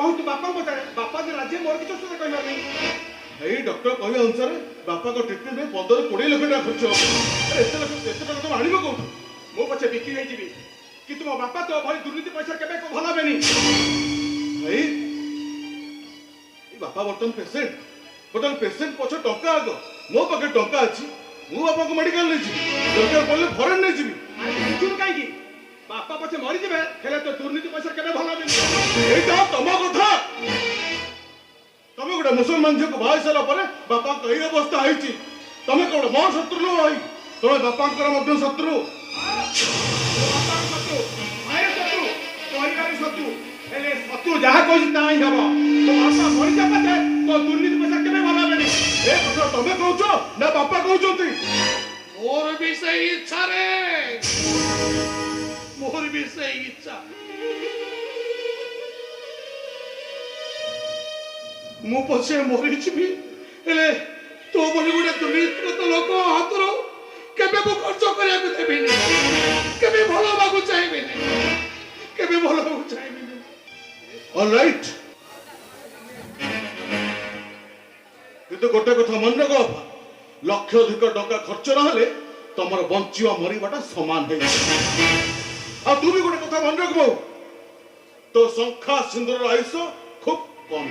कहू तू बापा पचारे बापा जे राज्य मोर किछ सुने कहना नहीं भाई डॉक्टर कहवे अनुसार बापा को ट्रीटमेंट में 15-20 लाख टका खर्च हो अरे एते टका तुम आनिबो कोठु मो पछे बिक्री होई जीवी कि तुम बापा तो भई दुर्नीति पैसा केबे को भला बेनी भाई बापा बर्तन पेसेंट पछ टंका आग मो पाखे टंका अच्छी मु बापा को मेडिकल नहीं जी दरकार पड़े फॉरेन नहीं जी तुम काई की बापा पछे मरि जेबे हेले तो दुर्नीति पैसा केबे भला बेनी एटा तम कथा तमे गोटे मुसलमान झील को बाहा सारा पर बापा कई अवस्था होती तमे कौन मो शत्रु नो भाई तमे बापा शत्रु शत्रु जहाँ कह तो बापा मरी जा पाते तो दुर्नीति पैसा केबे भला बेनी ए कथा तमे कहछ ना बापा कहउछंती मोर भी सही इच्छा रे मोर भी सही इच्छा मु पछे मरी छिबी हेले तो बड़ी गुडे दुर्नीति तो लोक हातरो केबे को खर्च करिया को देबिनी केबे भलो बागु चाहेबिनी केबे भलो बागु चाहेबिनी ऑलराइट किंतु गोटे कथा मन रख बापा लक्षाधिक टका खर्च ना तुमर बंचिवा मरवाटा सामान हो तू भी गोटे कथा मन रख तो शंखा सिंदूर आयुष खूब कम